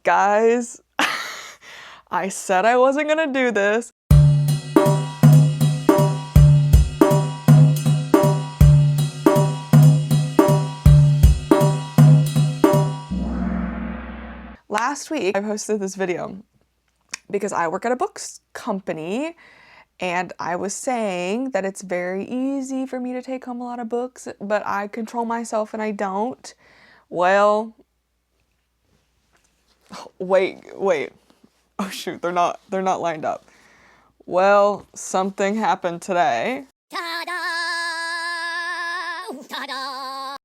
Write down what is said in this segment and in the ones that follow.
Guys, I said I wasn't gonna do this. Last week, I posted this video because I work at a books company and I was saying that it's very easy for me to take home a lot of books, but I control myself and I don't. Well, wait. Oh shoot, they're not lined up. Well, something happened today. Ta-da! Ta-da!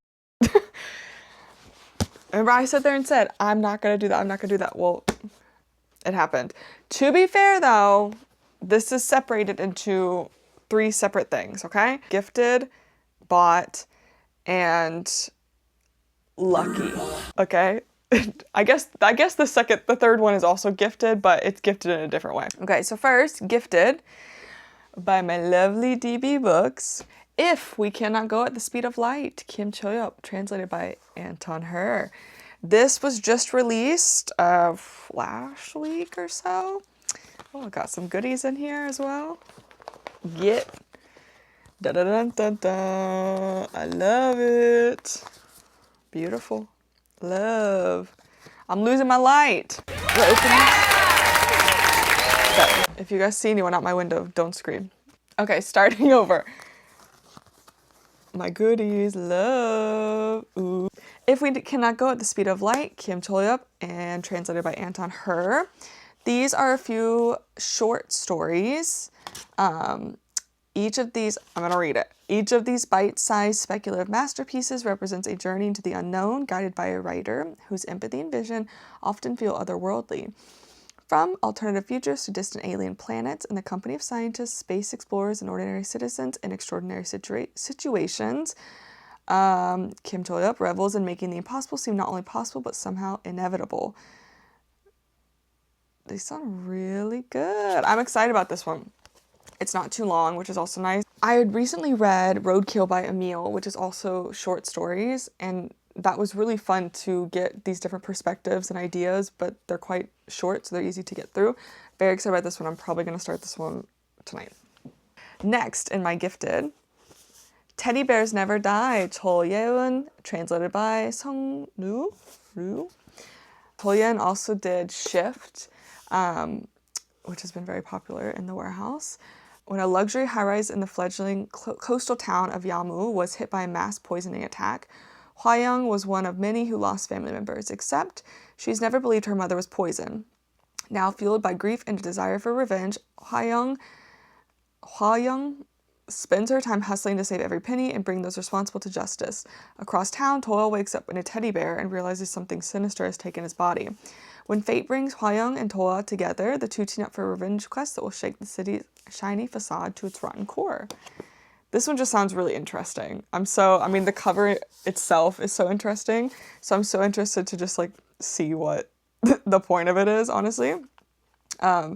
Remember I sat there and said, I'm not gonna do that. Well, it happened. To be fair though, this is separated into 3 separate things, okay? Gifted, bought, and lucky, okay? I guess the third one is also gifted, but it's gifted in a different way. Okay, so first, gifted by my lovely DB Books. If We Cannot Go at the Speed of Light, Kim Choyup, translated by Anton Her. This was just released last week or so. Oh, I got some goodies in here as well. Get. Da da da da da. I love it. Beautiful. Love. I'm losing my light. If you guys see anyone out my window, don't scream. Okay, starting over. My goodies, love. Ooh. If We Cannot Go at the Speed of Light, Kim Choyup, and translated by Anton Her. These are a few short stories. Each of these, I'm gonna read it. Each of these bite-sized speculative masterpieces represents a journey into the unknown, guided by a writer whose empathy and vision often feel otherworldly. From alternative futures to distant alien planets, in the company of scientists, space explorers, and ordinary citizens in extraordinary situations, Kim Choyup revels in making the impossible seem not only possible, but somehow inevitable. They sound really good. I'm excited about this one. It's not too long, which is also nice. I had recently read Roadkill by Emil, which is also short stories, and that was really fun to get these different perspectives and ideas, but they're quite short, so they're easy to get through. Very excited about this one. I'm probably going to start this one tonight. Next, in my gifted, Teddy Bears Never Die, Chol Yeun, translated by Sung Ru. Chol Yeun also did Shift, which has been very popular in the warehouse. When a luxury high-rise in the fledgling coastal town of Yamu was hit by a mass poisoning attack, Hwa-young was one of many who lost family members, except she's never believed her mother was poisoned. Now fueled by grief and a desire for revenge, Hwa-young spends her time hustling to save every penny and bring those responsible to justice. Across town, Toil wakes up in a teddy bear and realizes something sinister has taken his body. When fate brings Hwa-young and Toa together, the two team up for a revenge quest that will shake the city's shiny facade to its rotten core. This one just sounds really interesting. The cover itself is so interesting, so I'm so interested to just like see what the point of it is, honestly. Yeah,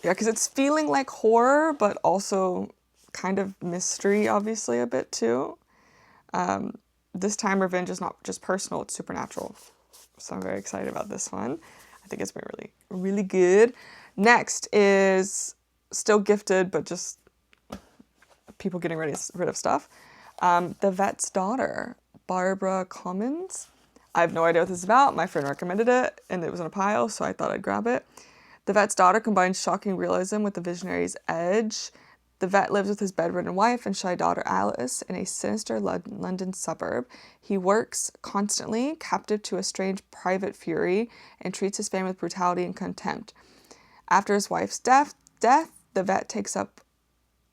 because it's feeling like horror, but also kind of mystery, obviously, a bit too. This time, revenge is not just personal, it's supernatural. So I'm very excited about this one. I think it's been really, really good. Next is still gifted, but just people getting rid of stuff. The Vet's Daughter, Barbara Commons. I have no idea what this is about. My friend recommended it, and it was in a pile, so I thought I'd grab it. The Vet's Daughter combines shocking realism with the visionary's edge. The vet lives with his bedridden wife and shy daughter Alice in a sinister London suburb. He works constantly, captive to a strange private fury, and treats his family with brutality and contempt. After his wife's death, the vet takes up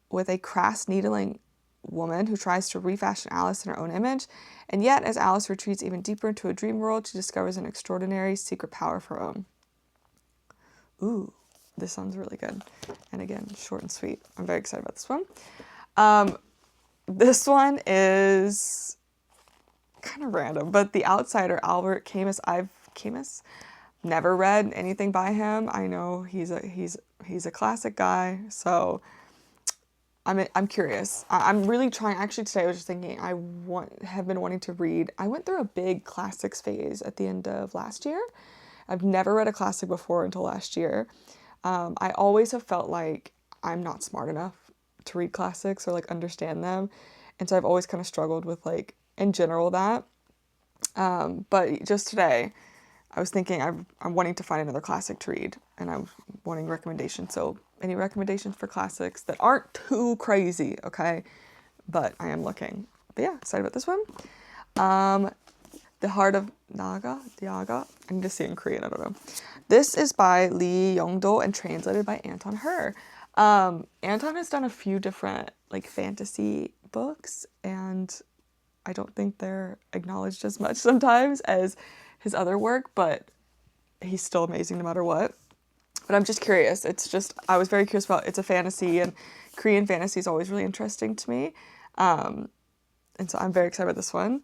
with a crass, needling woman who tries to refashion Alice in her own image, and yet as Alice retreats even deeper into a dream world, she discovers an extraordinary secret power of her own. Ooh. This sounds really good. And again, short and sweet. I'm very excited about this one. This one is kind of random, but The Outsider, Albert Camus. Camus, never read anything by him. I know he's a classic guy, so I'm curious. I'm really trying. Actually, today I was just thinking have been wanting to read. I went through a big classics phase at the end of last year. I've never read a classic before until last year. I always have felt like I'm not smart enough to read classics or like understand them. And so I've always kind of struggled with like in general that. But just today, I was thinking I'm wanting to find another classic to read, and I'm wanting recommendations. So any recommendations for classics that aren't too crazy, okay? But I am looking. But yeah, excited about this one. The Heart of Naga? I need to see it in Korean, I don't know. This is by Lee Young-do and translated by Anton Her. Anton has done a few different like fantasy books, and I don't think they're acknowledged as much sometimes as his other work, but he's still amazing no matter what. But I'm just curious. I was very curious about, it's a fantasy, and Korean fantasy is always really interesting to me. And so I'm very excited about this one.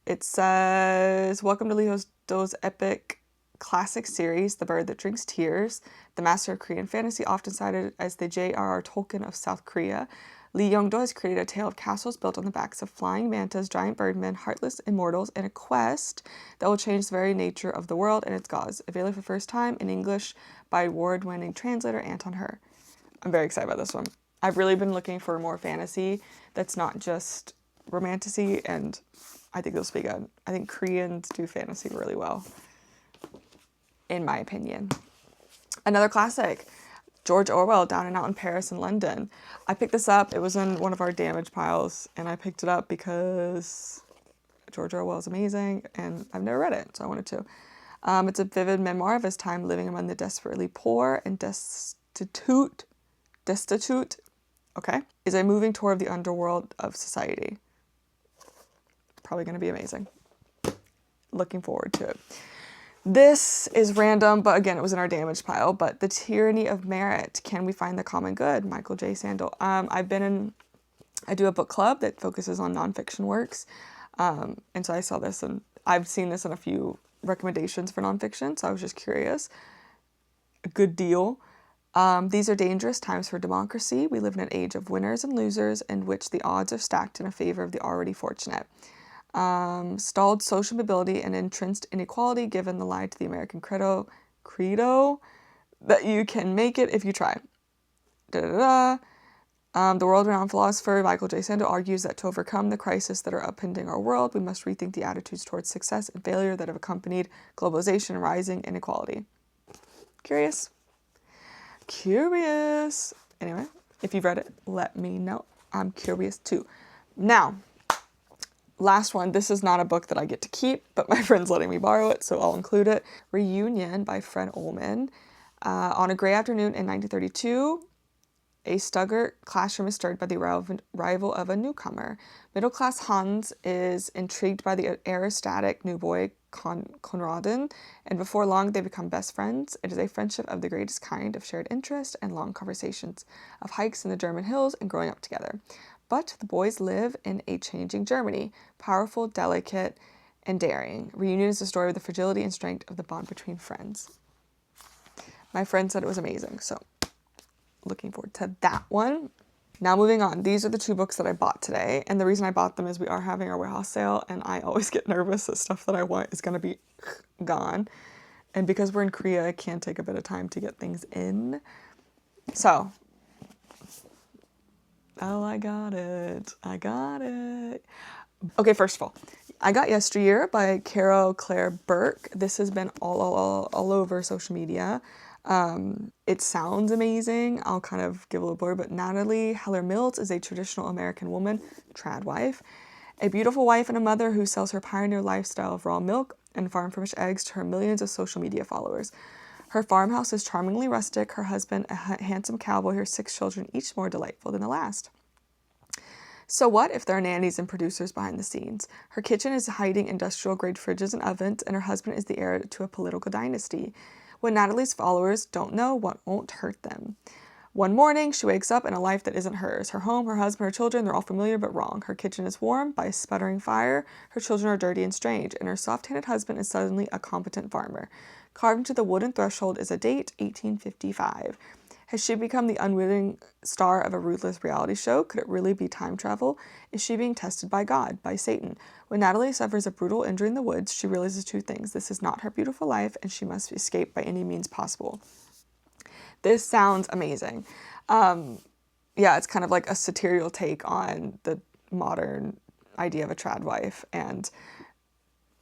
It says, welcome to Lee Young-do's epic classic series, The Bird That Drinks Tears, the master of Korean fantasy, often cited as the J.R.R. Tolkien of South Korea. Lee Young-do has created a tale of castles built on the backs of flying mantas, giant birdmen, heartless immortals, and a quest that will change the very nature of the world and its gods. Available for the first time in English by award-winning translator Anton Her. I'm very excited about this one. I've really been looking for more fantasy that's not just romantasy, and I think this will be good. I think Koreans do fantasy really well, in my opinion. Another classic, George Orwell, Down and Out in Paris and London. I picked this up. It was in one of our damage piles, and I picked it up because George Orwell is amazing, and I've never read it, so I wanted to. It's a vivid memoir of his time living among the desperately poor and destitute, okay, is a moving tour of the underworld of society. Probably going to be amazing. Looking forward to it. This is random, but again, it was in our damage pile. But The Tyranny of Merit. Can we find the common good? Michael J. Sandel. I do a book club that focuses on nonfiction works. And so I saw this, and I've seen this in a few recommendations for nonfiction. So I was just curious. A good deal. These are dangerous times for democracy. We live in an age of winners and losers in which the odds are stacked in favor of the already fortunate. Stalled social mobility and entrenched inequality given the lie to the American credo that you can make it if you try. The world-renowned philosopher Michael J. Sandel argues that to overcome the crises that are upending our world, we must rethink the attitudes towards success and failure that have accompanied globalization and rising inequality. Curious? Anyway, if you've read it, let me know. I'm curious too. Now, last one. This is not a book that I get to keep, but my friend's letting me borrow it, so I'll include it. Reunion by Fred Ullman. On a gray afternoon in 1932, a Stuttgart classroom is stirred by the arrival of a newcomer. Middle-class Hans is intrigued by the aerostatic new boy Konradin, and before long they become best friends. It is a friendship of the greatest kind, of shared interest and long conversations, of hikes in the German hills and growing up together. But the boys live in a changing Germany, powerful, delicate, and daring. Reunion is the story of the fragility and strength of the bond between friends. My friend said it was amazing, so looking forward to that one. Now moving on, these are the two books that I bought today, and the reason I bought them is we are having our warehouse sale, and I always get nervous that stuff that I want is going to be gone. And because we're in Korea, it can take a bit of time to get things in. So, oh, I got it. Okay, first of all, I got Yesteryear by Carol Claire Burke. This has been all over social media. It sounds amazing. I'll kind of give a little blurb, but Natalie Heller Mills is a traditional American woman, trad wife, a beautiful wife and a mother who sells her pioneer lifestyle of raw milk and farm-fresh eggs to her millions of social media followers. Her farmhouse is charmingly rustic, her husband a handsome cowboy, her 6 children, each more delightful than the last. So what if there are nannies and producers behind the scenes? Her kitchen is hiding industrial-grade fridges and ovens, and her husband is the heir to a political dynasty. What Natalie's followers don't know, what won't hurt them. One morning, she wakes up in a life that isn't hers. Her home, her husband, her children, they're all familiar but wrong. Her kitchen is warmed by a sputtering fire. Her children are dirty and strange, and her soft-handed husband is suddenly a competent farmer. Carved into the wooden threshold is a date, 1855. Has she become the unwitting star of a ruthless reality show? Could it really be time travel? Is she being tested by God, by Satan? When Natalie suffers a brutal injury in the woods, she realizes two things. This is not her beautiful life, and she must escape by any means possible. This sounds amazing. Yeah, it's kind of like a satirical take on the modern idea of a trad wife and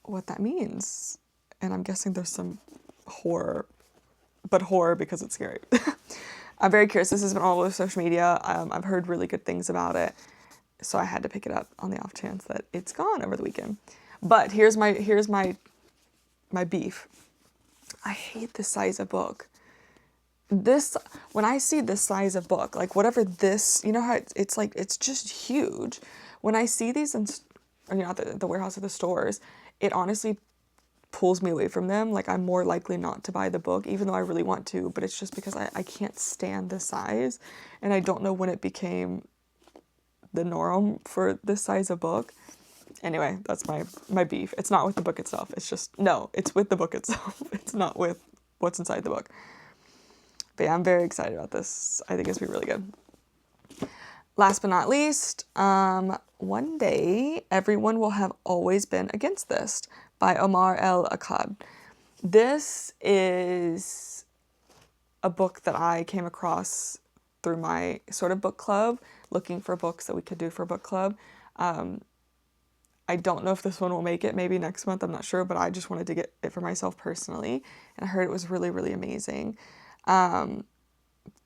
what that means. And I'm guessing there's some horror, but horror because it's scary. I'm very curious. This has been all over social media. I've heard really good things about it, so I had to pick it up on the off chance that it's gone over the weekend. But here's my beef. I hate the size of book. When I see this size of book, like whatever this, you know how it's like, it's just huge. When I see these in, at the warehouse or the stores, it honestly pulls me away from them. Like I'm more likely not to buy the book, even though I really want to, but it's just because I can't stand the size. And I don't know when it became the norm for this size of book. Anyway, that's my beef. It's not with the book itself. It's with the book itself. It's not with what's inside the book. But yeah, I'm very excited about this. I think it's going to be really good. Last but not least, One Day Everyone Will Have Always Been Against This by Omar El Akkad. This is a book that I came across through my sort of book club, looking for books that we could do for a book club. I don't know if this one will make it, maybe next month, I'm not sure, but I just wanted to get it for myself personally, and I heard it was really, really amazing.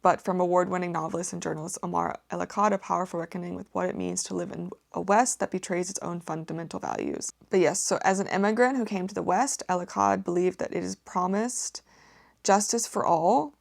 But from award-winning novelist and journalist Omar El Akkad, a powerful reckoning with what it means to live in a West that betrays its own fundamental values. But yes, so as an immigrant who came to the West, El Akkad believed that it is promised justice for all,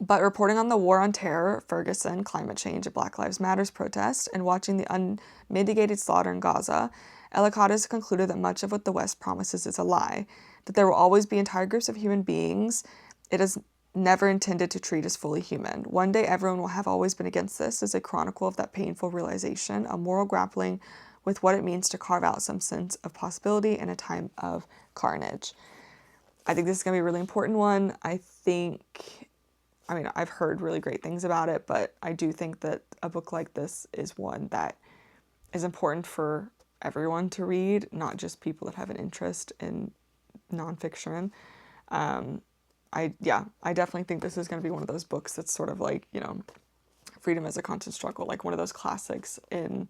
but reporting on the war on terror, Ferguson, climate change, and Black Lives Matter's protest, and watching the unmitigated slaughter in Gaza, El Akkad has concluded that much of what the West promises is a lie, that there will always be entire groups of human beings it is never intended to treat as fully human. One Day Everyone Will Have Always Been Against This is a chronicle of that painful realization, a moral grappling with what it means to carve out some sense of possibility in a time of carnage. I think this is going to be a really important one. I've heard really great things about it, but I do think that a book like this is one that is important for everyone to read, not just people that have an interest in nonfiction. I definitely think this is going to be one of those books that's sort of like, freedom is a constant struggle, like one of those classics in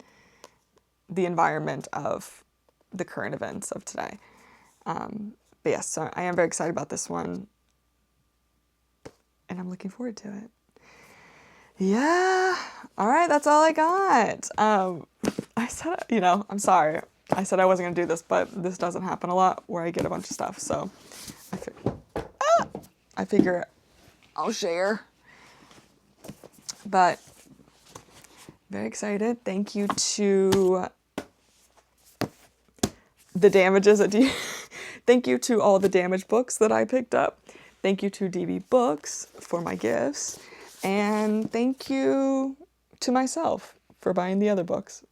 the environment of the current events of today. But yes, so I am very excited about this one, and I'm looking forward to it. Yeah. All right, that's all I got. I said, I'm sorry. I said I wasn't going to do this, but this doesn't happen a lot where I get a bunch of stuff, so I figure I'll share. But very excited. Thank you to the damages at Thank you to all the damaged books that I picked up. Thank you to DB Books for my gifts. And thank you to myself for buying the other books.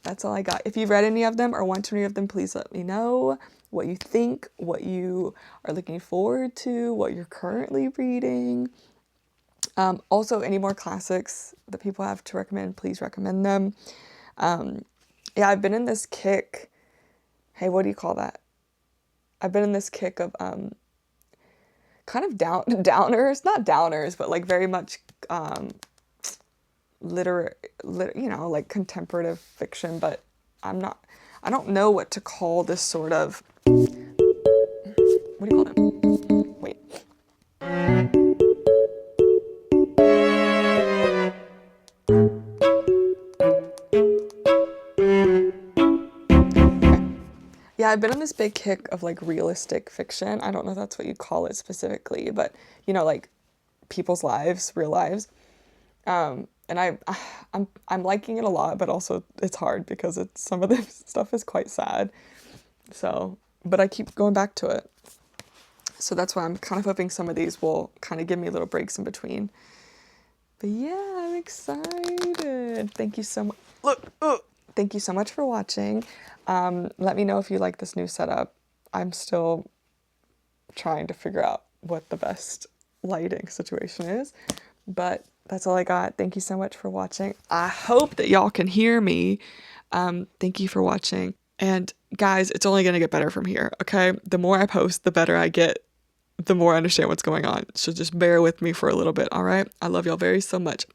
That's all I got. If you've read any of them or want to read of them, please let me know what you think, what you are looking forward to, what you're currently reading. Also, any more classics that people have to recommend, please recommend them. I've been in this kick. Hey, what do you call that? I've been in this kick of kind of downers, not downers, but like very much like contemplative fiction, but I don't know what to call this sort of, what do you call it? Wait. Yeah, I've been on this big kick of like realistic fiction. I don't know if that's what you call it specifically, but like people's lives, real lives. And I'm liking it a lot, but also it's hard because some of the stuff is quite sad. So, but I keep going back to it. So that's why I'm kind of hoping some of these will kind of give me little breaks in between. But yeah, I'm excited. Thank you so much. Thank you so much for watching. Let me know if you like this new setup. I'm still trying to figure out what the best lighting situation is. But that's all I got. Thank you so much for watching. I hope that y'all can hear me. Thank you for watching. And guys, it's only going to get better from here, okay? The more I post, the better I get, the more I understand what's going on. So just bear with me for a little bit, all right? I love y'all very so much.